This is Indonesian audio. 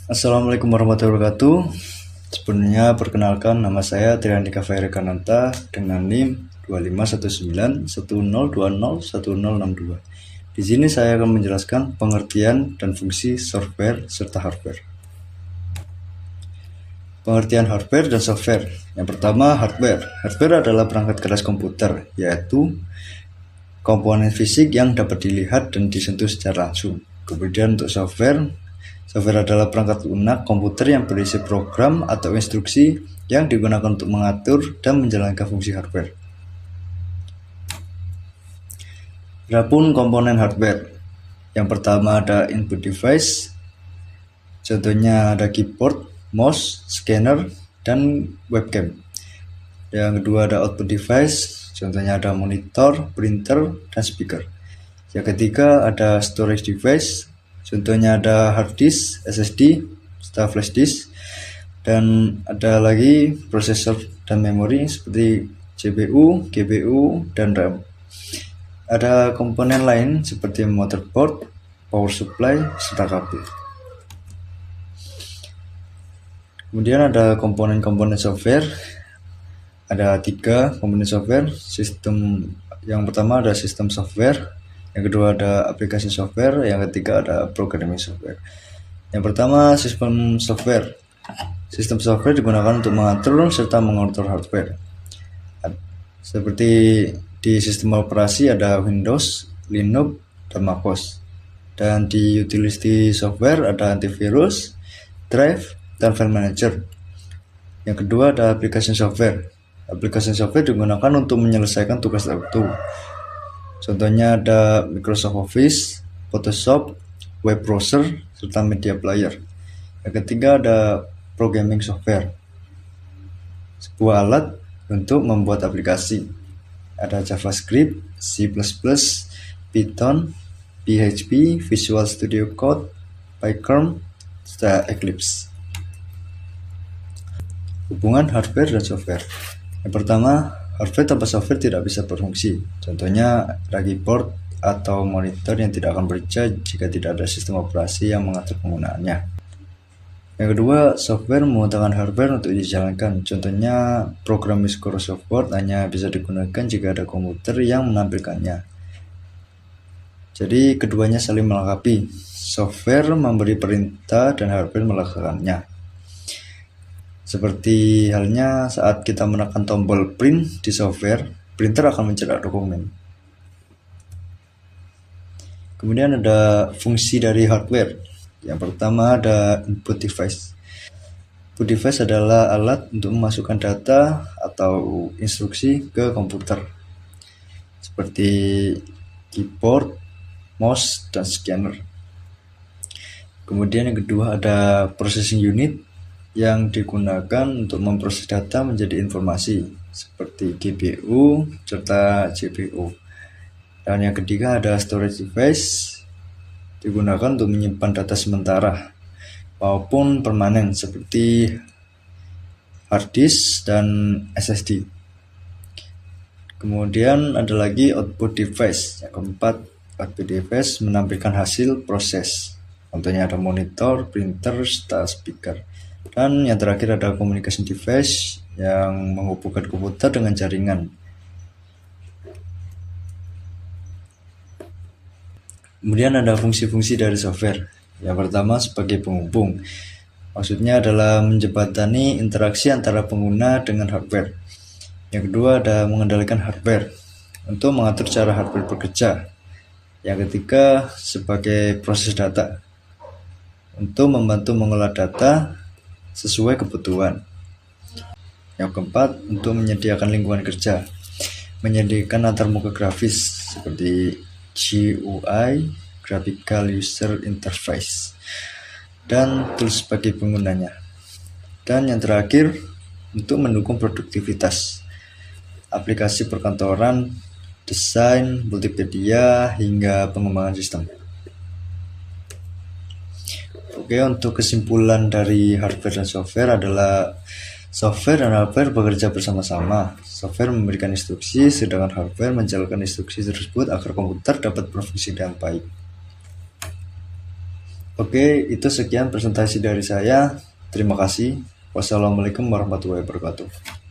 Assalamualaikum warahmatullahi wabarakatuh. Sebelumnya perkenalkan, nama saya Triandika Fahrikananta dengan NIM 251910201062. Di sini saya akan menjelaskan pengertian dan fungsi software serta hardware. Pengertian hardware dan software. Yang pertama, hardware. Hardware adalah perangkat keras komputer, yaitu komponen fisik yang dapat dilihat dan disentuh secara langsung. Kemudian untuk software adalah perangkat lunak komputer yang berisi program atau instruksi yang digunakan untuk mengatur dan menjalankan fungsi hardware. Adapun komponen hardware. Yang pertama ada input device. Contohnya ada keyboard, mouse, scanner, dan webcam. Yang kedua ada output device. Contohnya ada monitor, printer, dan speaker. Yang ketiga ada storage device. Contohnya ada hard disk, SSD, serta flash disk, dan ada lagi prosesor dan memori seperti CPU, GPU, dan RAM. Ada komponen lain seperti motherboard, power supply, serta kabel. Kemudian ada komponen-komponen software. Ada 3 komponen software. Yang pertama ada sistem software. Yang kedua ada aplikasi software, yang ketiga ada programming software. Yang pertama, sistem software. Sistem software digunakan untuk mengatur serta mengontrol hardware. Seperti di sistem operasi ada Windows, Linux, dan macOS. Dan di utility software ada antivirus, drive, dan file manager. Yang kedua ada aplikasi software. Aplikasi software digunakan untuk menyelesaikan tugas tertentu. Contohnya ada Microsoft Office, Photoshop, web browser, serta media player. Yang ketiga ada programming software, sebuah alat untuk membuat aplikasi. Ada JavaScript, C++, Python, PHP, Visual Studio Code, Python, serta Eclipse. Hubungan hardware dan software. Yang pertama, hardware tanpa software tidak bisa berfungsi. Contohnya ada keyboard atau monitor yang tidak akan bekerja jika tidak ada sistem operasi yang mengatur penggunaannya. Yang kedua, software membutuhkan hardware untuk dijalankan. Contohnya program Microsoft Word hanya bisa digunakan jika ada komputer yang menampilkannya. Jadi keduanya saling melengkapi. Software memberi perintah dan hardware melakukannya. Seperti halnya saat kita menekan tombol print di software, printer akan mencetak dokumen. Kemudian ada fungsi dari hardware. Yang pertama ada input device. Input device adalah alat untuk memasukkan data atau instruksi ke komputer, seperti keyboard, mouse, dan scanner. Kemudian yang kedua ada processing unit yang digunakan untuk memproses data menjadi informasi seperti GPU serta CPU. Dan yang ketiga ada storage device, digunakan untuk menyimpan data sementara maupun permanen seperti hard disk dan SSD. Kemudian ada lagi output device. Yang keempat, output device menampilkan hasil proses. Contohnya ada monitor, printer, serta speaker. Dan yang terakhir ada communication device yang menghubungkan komputer dengan jaringan. Kemudian ada fungsi-fungsi dari software. Yang pertama sebagai penghubung. Maksudnya adalah menjembatani interaksi antara pengguna dengan hardware. Yang kedua ada mengendalikan hardware untuk mengatur cara hardware bekerja. Yang ketiga sebagai proses data untuk membantu mengolah data sesuai kebutuhan. Yang keempat, untuk menyediakan lingkungan kerja, menyediakan antarmuka grafis seperti GUI, Graphical User Interface, dan tools bagi penggunanya. Dan yang terakhir, untuk mendukung produktivitas, aplikasi perkantoran, desain, multimedia, hingga pengembangan sistem. Oke, untuk kesimpulan dari hardware dan software adalah software dan hardware bekerja bersama-sama. Software memberikan instruksi, sedangkan hardware menjalankan instruksi tersebut agar komputer dapat berfungsi dengan baik. Oke, itu sekian presentasi dari saya. Terima kasih. Wassalamualaikum warahmatullahi wabarakatuh.